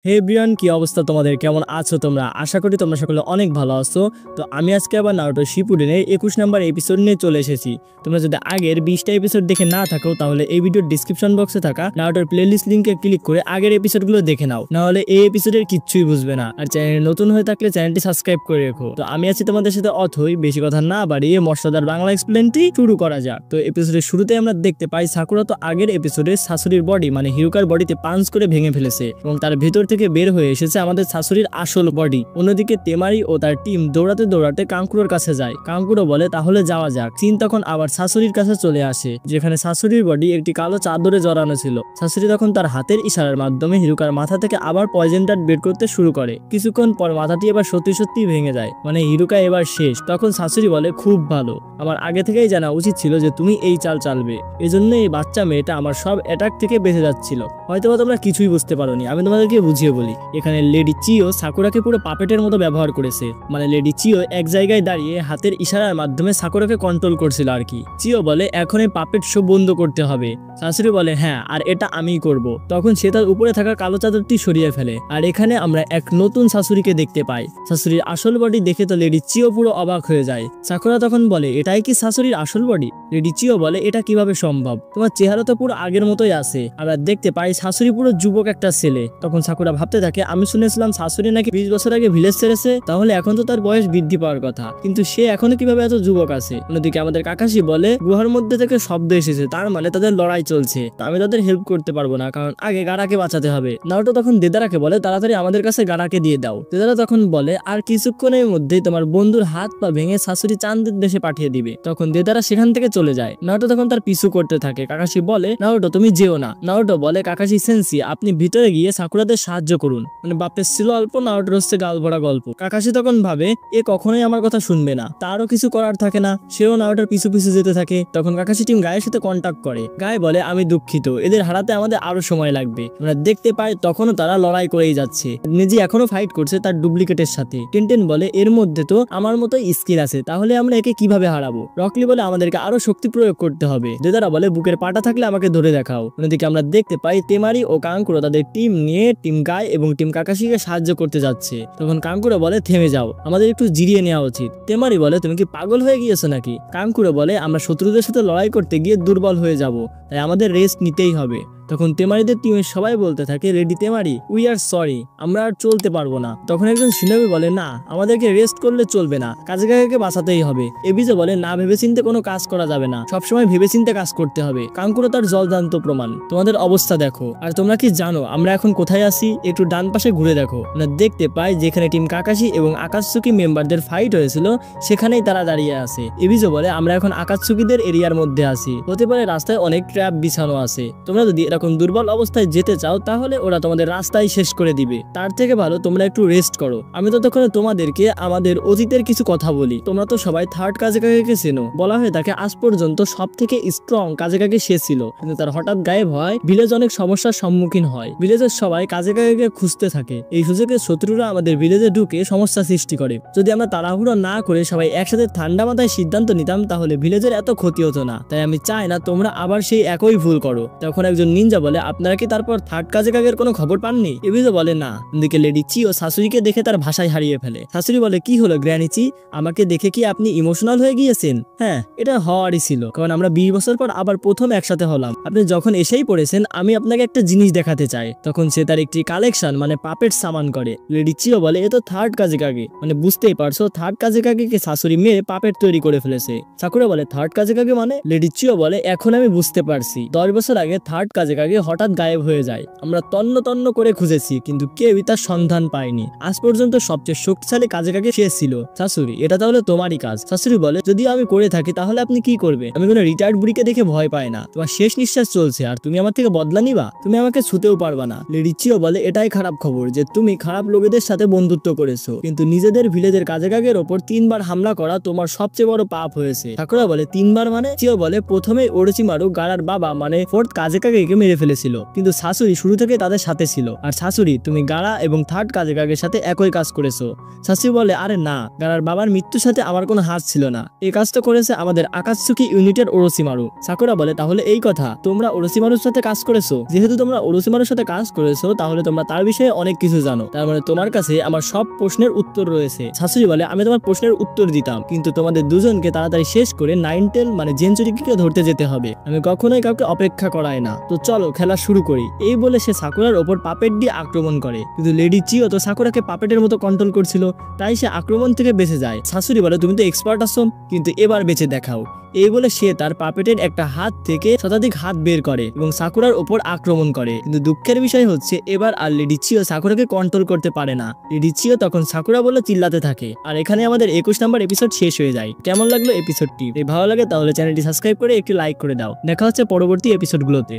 হে Brian, কি অবস্থা তোমাদের? কেমন আছো তোমরা? আশা করি তোমরা সকলে অনেক ভালো আছো। তো আমি আজকে আবার নারুটো শিপুডেনের 21 নম্বর এপিসোড নিয়ে চলে এসেছি। তোমরা যদি আগের 20টা এপিসোড দেখে না থাকো তাহলে এই ভিডিওর ডিসক্রিপশন বক্সে থাকা নারুটোর প্লেলিস্ট লিংকে ক্লিক করে আগের এপিসোডগুলো দেখে নাও, নাহলে এই এপিসোডের কিচ্ছুই বুঝবে না। আর চ্যানেলে নতুন হয়ে থাকলে চ্যানেলটি সাবস্ক্রাইব করে রেখো। তো আমি আছি তোমাদের সাথে অথই, বেশি কথা না বাড়িয়ে মশলাদার বাংলা এক্সপ্লেনটি শুরু করা যাক। তো এপিসোডের শুরুতে আমরা দেখতে পাই সাকুরা তো আগের এপিসোডে শাশুড়ির বডি মানে হিরুকার বডিতে পাঞ্চ করে ভেঙে ফেলেছে এবং তার ভেতর থেকে বের হয়ে এসেছে আমাদের শাশুড়ির আসল বডি। অন্যদিকে তেমারি ও তার টিম দৌড়াতে দৌড়াতে কাঙ্কুরোর কাছে যায়। কাঙ্কুরো বলে তাহলে যাওয়া যাক। চিন তখন আবার শাশুড়ির কাছে চলে আসে, যেখানে শাশুড়ির বডি একটি কালো চাদরে জড়ানো ছিল। শাশুড়ি তখন তার হাতের ইশারার মাধ্যমে হিরুকার মাথা থেকে আবার পয়জন ডার্ট বের করতে শুরু করে। কিছুক্ষণ পর মাথাটি এবার সত্যি সত্যি ভেঙে যায়, মানে হিরুকা এবার শেষ। তখন শাশুড়ি বলে খুব ভালো, আমার আগে থেকেই জানা উচিত ছিল যে তুমি এই চাল চালবে, এজন্য এই বাচ্চা মেয়েটা আমার সব অ্যাটাক থেকে বেঁচে যাচ্ছিল। হয়তোবা তোমরা কিছুই বুঝতে পারোনি, আমি তোমাদেরকে বুঝিয়ে বলি। এখানে লেডি চিও সাকুরাকে পুরো পাপেটের মতো ব্যবহার করেছে, মানে লেডি চিও এক জায়গায় দাঁড়িয়ে হাতের ইশারার মাধ্যমে সাকুরাকে কন্ট্রোল করছিল আর কি। চিও বলে এখন এই পাপেট শো বন্ধ করতে হবে। শাশুড়ি বলে হ্যাঁ, আর এটা আমিই করব। তখন সে তার উপরে থাকা কালো চাদরটি সরিয়ে ফেলে, আর এখানে আমরা এক নতুন শাশুড়িকে দেখতে পাই। শাশুড়ির আসল বডি দেখে তো লেডি চিও পুরো অবাক হয়ে যায়। সাকুরা তখন বলে এটাই কি শাশুড়ির আসল বডি? লেডি চিও বলে এটা কিভাবে সম্ভব, তোমার চেহারা তো পুরো আগের মতোই আছে। আমরা দেখতে পাই শাশুড়ি পুরো যুবক একটা ছেলে। তখন সাকুরা ভাবতে থাকে আমি শুনেছিলাম শাশুড়ি নাকি 20 বছর আগে ভিলেজ ছেড়েছে, তাহলে এখন তো তার বয়স বৃদ্ধি পাওয়ার কথা, কিন্তু সে এখনো কিভাবে এত যুবক আছে? অন্যদিকে আমাদের কাকাশি বলে গুহার মধ্যে থেকে শব্দ এসেছে, তার মানে তাদের লড়াই চলছে। আমি তাদের হেল্প করতে পারবো না, কারণ আগে গাড়াকে বাঁচাতে হবে। নারুটো তখন দেদারাকে বলে তাড়াতাড়ি আমাদের কাছে গাড়াকে দিয়ে দাও। দেদারা তখন বলে আর কিছুক্ষণের মধ্যেই তোমার বন্ধুর হাত পা ভেঙে শাশুড়ি চাঁদের দেশে পাঠিয়ে দিবে। তখন দেদারা সেখান থেকে চলে যায়। নারুটো তখন তার পিছু করতে থাকে। কাকাশি বলে নারুটো তুমি যেও না। নারুটো বলে কাকাশি সেন্সি আপনি ভিতরে গিয়ে সাকুরাদের সাহায্য করুন। মানে বাপের ছিল অল্প, নারুটোর হচ্ছে গাল ভরা গল্প। কাকাশি তখন ভাবে এ কখনোই আমার কথা শুনবে না, তারও কিছু করার থাকে না, সেও নারুটোর পিছু পিছু যেতে থাকে। তখন কাকাশি টিম গায়ের সাথে কন্ট্যাক্ট করে। গায়ে বলে আমি দুঃখিত, এদের হারাতে আমাদের আরো সময় লাগবে। আমরা দেখতে পাই তখনও তারা লড়াই করেই যাচ্ছে, নিজে এখনো ফাইট করছে তার ডুপ্লিকেটের সাথে। টেনটেন বলে এর মধ্যে তো আমার মতো স্কিল আছে, তাহলে আমরা একে কিভাবে হারাবো? রকলি বলে আমাদেরকে আরো শক্তি প্রয়োগ করতে হবে। দেদারা বলে বুকের পাটা থাকলে আমাকে ধরে দেখাও। অন্যদিকে আমরা দেখতে পাই তেমারি ও কাঙ্কুরো তাদের টিম নিয়ে টিম গায়ে এবং টিম কাকাশিকে সাহায্য করতে যাচ্ছে। তখন কাঙ্কুরো বলে থেমে যাও, আমাদের একটু জিরিয়ে নেওয়া উচিত। তেমারি বলে তুমি কি পাগল হয়ে গিয়েছো নাকি? কাঙ্কুরো বলে আমরা শত্রুদের সাথে লড়াই করতে গিয়ে দুর্বল হয়ে যাব, তাই আমাদের রেস্ট নিতেই হবে। তখন তেমারিদের টিমের সবাই বলতে থাকে রেডি তেমারি, উই আর সরি, আমরা আর চলতে পারবো না। তখন একজন শিনোবি বলে না, আমাদেরকে রেস্ট করলে চলবে না, কাজেকাকে বাঁচাতেই হবে। এবিজো বলে না, ভেবেচিন্তে কোনো কাজ করা যাবে না, সবসময় ভেবেচিন্তে কাজ করতে হবে। কাঙ্কুরো তার জলদান্ত প্রমাণ, তোমাদের অবস্থা দেখো। আর তোমরা কি জানো আমরা এখন কোথায় আছি? একটু ডান পাশে ঘুরে দেখো। আমরা দেখতে পাই যেখানে টিম কাকাশি এবং আকাশচুকি মেম্বারদের ফাইট হয়েছিল সেখানেই তারা দাঁড়িয়ে আছে। এবিজো বলে আমরা এখন আকাশচুকিদের এরিয়ার মধ্যে আছি, হতে পারে রাস্তায় অনেক ট্র্যাপ বিছানো আছে। তোমরা যদি এরকম দুর্বল অবস্থায় যেতে চাও তাহলে ওরা তোমাদের রাস্তায় শেষ করে দিবে, তার থেকে ভালো তোমরা একটু রেস্ট করো। আমি ততক্ষণে তোমাদেরকে আমাদের অতীতের কিছু কথা বলি। তোমরা তো সবাই থার্ড কাজেকাকে চেনো, বলা হয়ে থাকে আজ পর্যন্ত সব থেকে স্ট্রং কাজেকাকে সে ছিল, কিন্তু তার হঠাৎ গায়েব হয়। ভিলেজ অনেক সমস্যার সম্মুখীন হয়, ভিলেজের সবাই কাজেকাকে খুঁজতে থাকে। এই সুযোগে শত্রুরা আমাদের ভিলেজে ঢুকে সমস্যা সৃষ্টি করে। যদি আমরা তাড়াহুড়ো না করে সবাই একসাথে ঠান্ডা মাথায় সিদ্ধান্ত নিতাম তাহলে ভিলেজের এত ক্ষতি হতো না, তাই আমি চাই না তোমরা আবার সেই একই ভুল করো। তখন একজন নিনজা বলে আপনারা কি তারপর থার্ড কাজেকাগের কোনো খবর পাননি? এবিজো বলে না। এদিকে লেডি চিও শাশুড়িকে দেখে তার ভাষায় হারিয়ে ফেলে। শাশুড়ি বলে কি হলো গ্র্যানিচি, আমাকে দেখে কি আপনি ইমোশনাল হয়ে গিয়েছেন? হ্যাঁ, এটা হওয়ারই ছিল, কারণ আমরা 20 বছর পর আবার প্রথম একসাথে হলাম। আপনি যখন এসেই পড়েছেন আমি আপনাকে একটা জিনিস দেখাতে চাই। তখন সে তার একটি কালেকশন মানে পাপেট সামান করে। লেডি চিও বলে এ তো থার্ড কাজেকাগে, মানে বুঝতেই পারছো থার্ড কাজেকাগে শাশুড়ি মেয়ে পাপেট তৈরি করে ফেলেছে। সাকুরা বলে থার্ড কাজেকাগে মানে? লেডি চিও বলে এখন আমি বুঝতে পারছি, 10 বছর আগে থার্ড কাজেকাগে হঠাৎ গায়েব হয়ে যায়। আমরা তন্ন তন্ন করে খুঁজেছি কিন্তু কেউই তার সন্ধান পায়নি। আজ পর্যন্ত সবচেয়ে শক্তিশালী কাজেকাগে সে ছিল। শাশুড়ি এটা তাহলে তোমারই কাজ। শাশুড়ি বলে যদি আমি করে থাকি তাহলে আপনি কি করবে? আমি কোনো রিটায়ার্ড বুড়িকে দেখে ভয় পাই না, তোমার শেষ নিঃশ্বাস চলছে আর তুমি আমার থেকে বদলা নিবা? তুমি আমাকে ছুতেও পারবা না। লেডি চিও বলে এটাই খারাপ খবর যে তুমি খারাপ লোকেদের সাথে বন্ধুত্ব করেছো, কিন্তু নিজেদের ভিলেজের কাজেকাগের ওপর 3 বার হামলা করা তোমার সবচেয়ে বড় পাপ হয়েছে। ঠাকুরা বলে 3 বার মানে? চিও বলে প্রথমে ওরচিমারু গাড়ার বাবা মানে ফোর্থ কাজেকাগেকে মেরে ফেলেছিল, কিন্তু সাসুরি শুরু থেকে তাদের সাথে ছিল। আর সাসুরি, তুমি গাড়া এবং থার্ড কাজের সাথে একই কাজ করেছো। সাসুরি বলে, আরে না, গাড়ার বাবার মৃত্যুর সাথে আমার কোনো হাত ছিল না, এই কাজটা করেছে আমাদের আকাতসুকি ইউনিটের ওরোচিমারু। সাকুরা বলে, তাহলে এই কথা, তোমরা ওরোচিমারুর সাথে কাজ করেছো? যেহেতু তোমরা ওরোচিমারুর সাথে কাজ করেছো, তাহলে তোমরা তার বিষয়ে অনেক কিছু জানো, তার মানে তোমার কাছে আমার সব প্রশ্নের উত্তর রয়েছে। সাসুরি বলে, আমি তোমার প্রশ্নের উত্তর দিতাম, কিন্তু তোমাদের দুজনকে তাড়াতাড়ি শেষ করে নাইনটেল মানে জেনচুরিকে ধরতে যেতে হবে। আমি কখনোই কাউকে অপেক্ষা করাই না, তো চলো খেলা শুরু করি। এই বলে সে সাকুরার ওপর পাপেট দিয়ে আক্রমণ করে, কিন্তু লেডি চিও তো সাকুরাকে পাপেটের মতো কন্ট্রোল করছিল, তাই সে আক্রমণ থেকে বেঁচে যায়। শাশুড়ি বলে, তুমি তো এক্সপার্ট আছো, কিন্তু এবার বেঁচে দেখাও। এই বলে সে তার পাপেটের একটা হাত থেকে শতাধিক হাত বের করে এবং সাকুরার ওপর আক্রমণ করে, কিন্তু দুঃখের বিষয় হচ্ছে এবার আর লেডি চিও সাকুরাকে কন্ট্রোল করতে পারে না। লেডি চিও তখন সাকুরা বলে চিল্লাতে থাকে। আর এখানে আমাদের 21 নম্বর এপিসোড শেষ হয়ে যায়। কেমন লাগলো এপিসোডটি? যদি ভালো লাগে তাহলে চ্যানেলটি সাবস্ক্রাইব করে একটি লাইক করে দাও। দেখা হচ্ছে পরবর্তী এপিসোডগুলোতে।